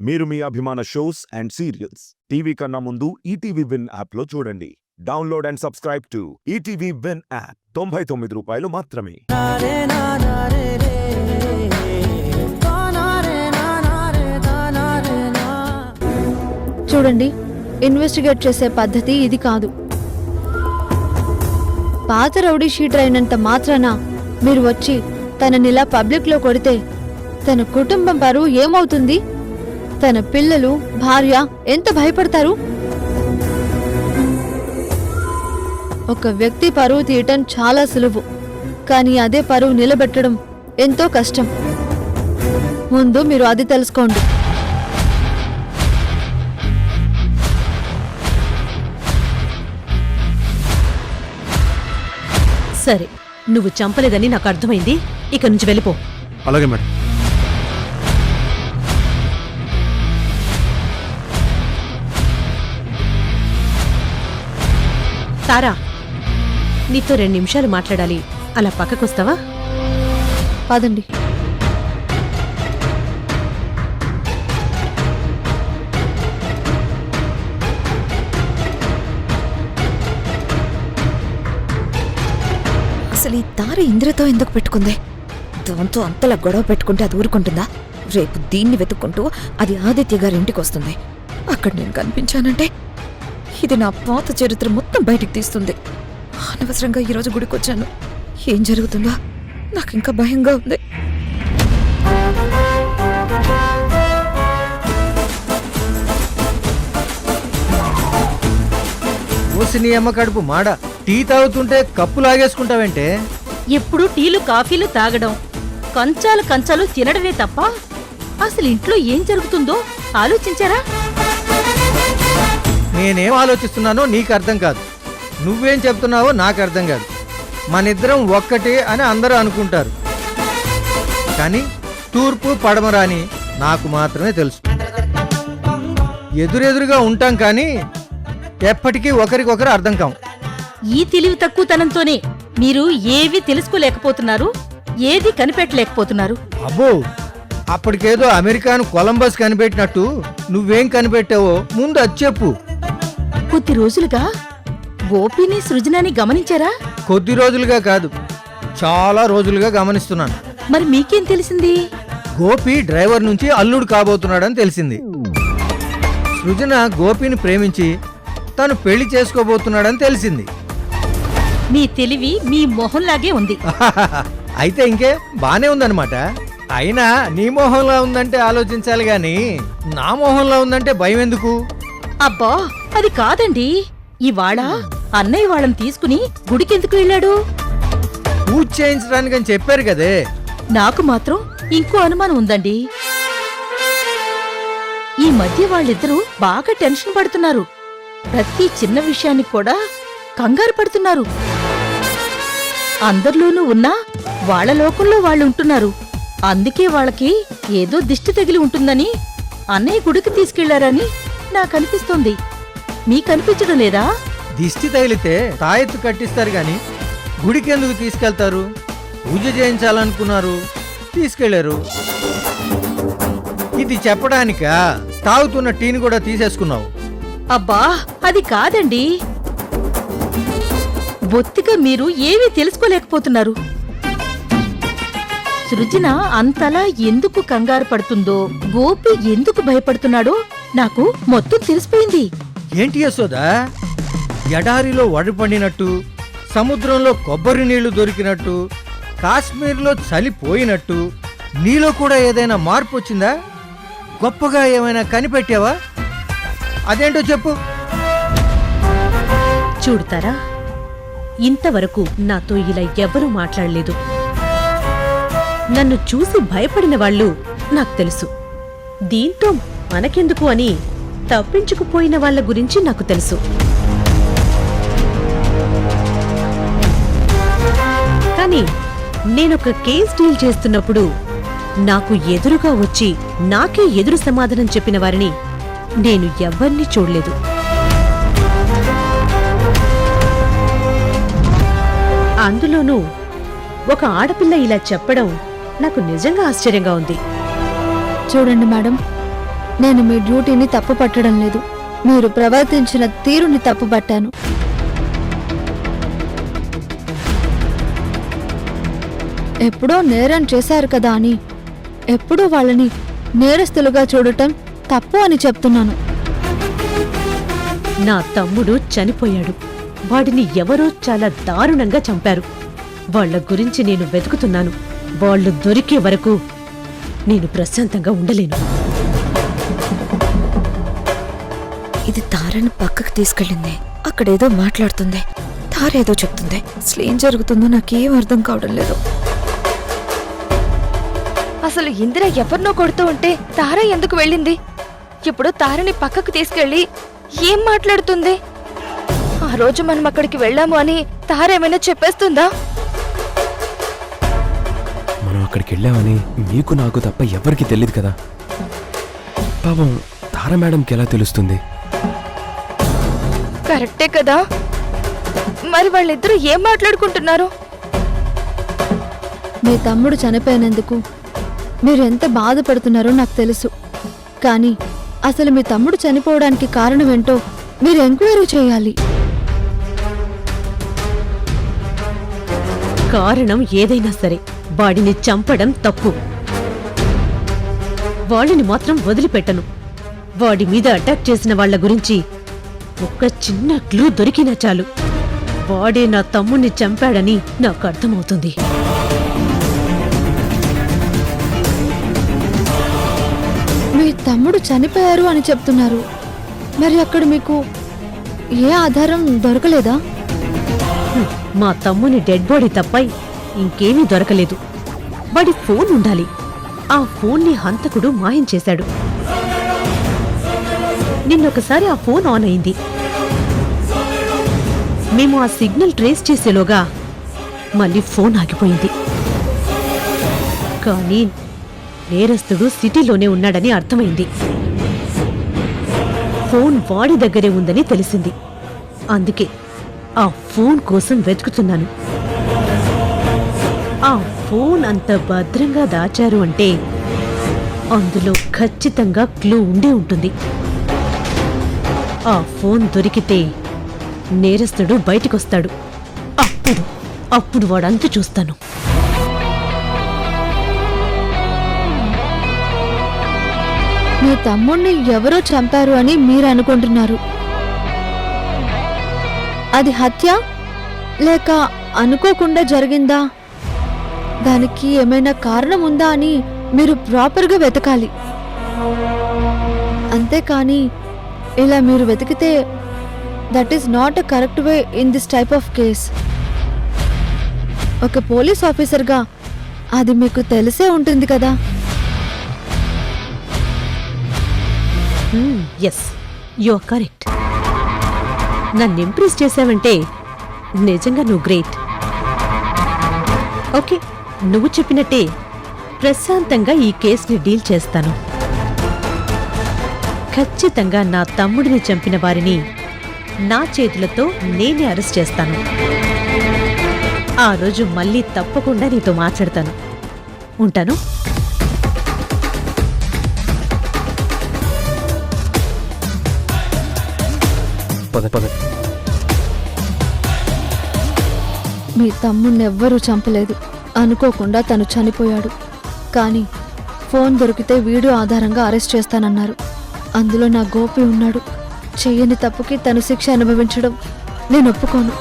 మీరు మీ అభిమాన shows and serials TV కన్నా ముందు ఈటీవీ విన్ యాప్లో చూడండి. Download and subscribe to ETV win app. 99 రూపాయలు మాత్రమే. చూడండి, ఇన్వెస్టిగేట్ చేసే పద్ధతి ఇది కాదు. పాత రౌడీ షీటర్ అయినంత మాత్రాన మీరు వచ్చి తననిలా పబ్లిక్లో కొడితే తన కుటుంబం పరువు ఏమవుతుంది? తన పిల్లలు, భార్య ఎంత భయపడతారు? ఒక వ్యక్తి పరువు తీయటం చాలా సులువు, కానీ అదే పరువు నిలబెట్టడం ఎంతో కష్టం. ముందు మీరు అది తెలుసుకోండి. సరే, నువ్వు చంపలేదని నాకు అర్థమైంది. ఇక నుంచి వెళ్ళిపో. అలాగే మేడం. తారా, నీతో 2 నిమిషాలు మాట్లాడాలి. అలా పక్కకొస్తావా? పదండి. అసలు ఈ తార ఇంద్రతో ఎందుకు పెట్టుకుంది? దాంతో అంతలా గొడవ పెట్టుకుంటే అది ఊరుకుంటుందా? రేపు దీన్ని వెతుక్కుంటూ అది ఆదిత్య గారి ఇంటికి వస్తుంది. అక్కడ నేను కనిపించానంటే ఇది నా పాత చరిత్ర మొత్తం బయటికి తీస్తుంది. అనవసరంగా ఈరోజు గుడికి వచ్చాను. ఏం జరుగుతుందో నాకు ఇంకా భయంగా ఉంది. ఓసిని అమ్మ కడుపు మాడ. టీ తాగుతుంటే కప్పు లాగేసుకుంటావంటే? ఎప్పుడు టీలు కాఫీలు తాగడం, కంచాలు కంచాలు తినడమే తప్ప అసలు ఇంట్లో ఏం జరుగుతుందో ఆలోచించారా? నేనేం ఆలోచిస్తున్నానో నీకు అర్థం కాదు. నువ్వేం చెప్తున్నావో నాకు అర్థం కాదు. మనిద్దరం ఒక్కటే అని అందరూ అనుకుంటారు, కానీ తూర్పు పడమర అని నాకు మాత్రమే తెలుసు. ఎదురెదురుగా ఉంటాం కానీ ఎప్పటికీ ఒకరికొకరు అర్థం కాం. ఈ తెలివి తక్కువతనంతోనే మీరు ఏవి తెలుసుకోలేకపోతున్నారు, ఏది కనిపెట్టలేకపోతున్నారు. అబ్బో, అప్పటికేదో అమెరికాను కొలంబస్ కనిపెట్టినట్టు నువ్వేం కనిపెట్టావో ముందు అది చెప్పు. కొద్ది రోజులుగా గోపిని సృజనాని గమనించారా? కొద్ది రోజులుగా కాదు, చాలా రోజులుగా గమనిస్తున్నాను. మరి మీకేం తెలిసింది? గోపి డ్రైవర్ నుంచి అల్లుడు కాబోతున్నాడని తెలిసింది. సృజన గోపిని ప్రేమించి తను పెళ్లి చేసుకోబోతున్నాడని తెలిసింది. మీ తెలివి మీ మొహంలాగే ఉంది. అయితే ఇంకే బానే ఉందన్నమాట. అయినా నీ మొహంలా ఉందంటే ఆలోచించాలి గాని నా మొహంలా ఉందంటే భయం ఎందుకు? అబ్బా, అది కాదండి. ఇవాళ అన్నయ్య వాళ్ళని తీసుకుని గుడికెందుకు వెళ్ళాడు? పూజ చేయించడానికి అని చెప్పారు కదే. నాకు మాత్రం ఇంకో అనుమానం ఉందండి. ఈ మధ్య వాళ్ళిద్దరూ బాగా టెన్షన్ పడుతున్నారు. ప్రతి చిన్న విషయానికి కూడా కంగారు పడుతున్నారు. అందరిలోనూ ఉన్నా వాళ్ళ లోకంలో వాళ్ళు ఉంటున్నారు. అందుకే వాళ్ళకి ఏదో దిష్టి తగిలి ఉంటుందని అన్నయ్య గుడికి తీసుకెళ్లారని నాకనిపిస్తోంది. మీకనిపించడం లేదా? దిష్టి తగిలితే తాయెత్తు కట్టిస్తారు గాని గుడికి ఎందుకు తీసుకెళ్తారు? పూజ చేయించాలనుకున్నారు, తీసుకెళ్లారు. ఇది చెప్పడానికా తాగుతున్న టీని కూడా తీసేసుకున్నావు? అబ్బా, అది కాదండి. బొత్తిగా మీరు ఏమీ తెలుసుకోలేకపోతున్నారు. సృజన అంతలా ఎందుకు కంగారు పడుతుందో, గోపి ఎందుకు భయపడుతున్నాడో నాకు మొత్తం తెలిసిపోయింది. ఏంటి యశోదా, ఎడారిలో వడపడినట్టు, సముద్రంలో కొబ్బరి నీళ్లు దొరికినట్టు, కాశ్మీర్లో చలిపోయినట్టు నీలో కూడా ఏదైనా మార్పు వచ్చిందా? గొప్పగా ఏమైనా కనిపెట్టావా? అదేంటో చెప్పు. చూడతారా, ఇంతవరకు నాతో ఇలా ఎవరూ మాట్లాడలేదు. నన్ను చూసి భయపడిన వాళ్ళు నాకు తెలుసు. దీంతో మనకెందుకు అని తప్పించుకుపోయిన వాళ్ళ గురించి నాకు తెలుసు. కానీ నేనొక కేస్ డీల్ చేస్తున్నప్పుడు నాకు ఎదురుగా వచ్చి నాకే ఎదురు సమాధానం చెప్పిన వారిని నేను ఎవ్వరినీ చూడలేదు. అందులోనూ ఒక ఆడపిల్ల ఇలా చెప్పడం నాకు నిజంగా ఆశ్చర్యంగా ఉంది. చూడండి మేడం, నేను మీ డ్యూటీని తప్పు పట్టడం లేదు, మీరు ప్రవర్తించిన తీరుని తప్పు పట్టాను. ఎప్పుడో నేరం చేశారు కదా అని ఎప్పుడూ వాళ్ళని నేరస్తులుగా చూడటం తప్పు అని చెప్తున్నాను. నా తమ్ముడు చనిపోయాడు. వాడిని ఎవరో చాలా దారుణంగా చంపారు. వాళ్ళ గురించి నేను వెతుకుతున్నాను. వాళ్ళు దొరికే వరకు నేను ప్రశాంతంగా ఉండలేను. ఇది తారని పక్కకు తీసుకెళ్ళింది. అక్కడేదో మాట్లాడుతుంది, తారేదో చెప్తుంది. అసలు ఏం జరుగుతుందో నాకేం అర్థం కావడం లేదు. అసలు ఇందిర ఎవరినో కొడుతూ ఉంటే తార ఎందుకు వెళ్ళింది? ఇప్పుడు తారని పక్కకు తీసుకెళ్లి ఏం మాట్లాడుతుంది? ఆ రోజు మనం అక్కడికి వెళ్ళాము అని తార ఏమైనా చెప్పేస్తుందా? మనం అక్కడికి వెళ్ళామని మీకు నాకు తప్ప ఎవరికి తెలియదు కదా. పాపం తార మేడంకి ఎలా తెలుస్తుంది? కరెక్టే కదా. మరి వాళ్ళిద్దరూ ఏం మాట్లాడుకుంటున్నారు? మీ తమ్ముడు చనిపోయినందుకు మీరు ఎంత బాధపడుతున్నారో నాకు తెలుసు. కానీ అసలు మీ తమ్ముడు చనిపోవడానికి కారణమేంటో మీరు ఎంక్వైరీ చేయాలి. కారణం ఏదైనా సరే వాడిని చంపడం తప్పు. వాళ్ళని మాత్రం వదిలిపెట్టను. వాడి మీద అటాక్ చేసిన వాళ్ళ గురించి ఒక్క చిన్న క్లూ దొరికినా చాలు, వాడే నా తమ్ముణ్ణి చంపాడని నాకు అర్థమవుతుంది. మీ తమ్ముడు చనిపోయారు అని చెప్తున్నారు. మరి అక్కడ మీకు ఏ ఆధారం దొరకలేదా? మా తమ్ముని డెడ్ బాడీ తప్ప ఇంకేమీ దొరకలేదు. వాడి ఫోన్ ఉండాలి. ఆ ఫోన్ని హంతకుడు మాయం చేశాడు. నిన్నొకసారి ఆ ఫోన్ ఆన్ అయింది. మేము ఆ సిగ్నల్ ట్రేస్ చేసేలోగా మళ్ళీ ఫోన్ ఆగిపోయింది. కానీ నేరస్తుడు సిటీలోనే ఉన్నాడని అర్థమైంది. ఫోన్ వాడి దగ్గరే ఉందని తెలిసింది. అందుకే ఆ ఫోన్ కోసం వెతుకుతున్నాను. ఆ ఫోన్ అంత భద్రంగా దాచారు అంటే అందులో ఖచ్చితంగా క్లూ ఉండే ఉంటుంది. ఆ ఫోన్ దొరికితే నేరస్తుడు బయటికొస్తాడు. అప్పుడు వాడంతు చూస్తాను. మీ తమ్ముణ్ణి ఎవరో చంపారు అని మీరు అనుకుంటున్నారు. అది హత్య లేక అనుకోకుండా జరిగిందా? దానికి ఏమైనా కారణం ఉందా అని మీరు ప్రాపర్గా వెతకాలి. అంతేకాని ఇలా మీరు వెతికితే that is not a correct way in this type of case. ఒక పోలీస్ ఆఫీసర్గా అది మీకు తెలిసే ఉంటుంది కదా. Yes, you are correct. నన్ను ఇంప్రెస్ చేశావంటే నిజంగా నువ్వు గ్రేట్. ఓకే, నువ్వు చెప్పినట్టే ప్రశాంతంగా ఈ కేసుని డీల్ చేస్తాను. ఖచ్చితంగా నా తమ్ముడిని చంపిన వారిని నా చేతులతో నేనే అరెస్ట్ చేస్తాను. ఆ రోజు మళ్ళీ తప్పకుండా నీతో మాట్లాడతాను. ఉంటాను. మీ తమ్ముణ్ణి ఎవ్వరూ చంపలేదు. అనుకోకుండా తను చనిపోయాడు. కానీ ఫోన్ దొరికితే వీడియో ఆధారంగా అరెస్ట్ చేస్తానన్నారు. అందులో నా గోపి ఉన్నాడు. చెయ్యని తప్పుకి తను శిక్ష అనుభవించడం నేను ఒప్పుకోను.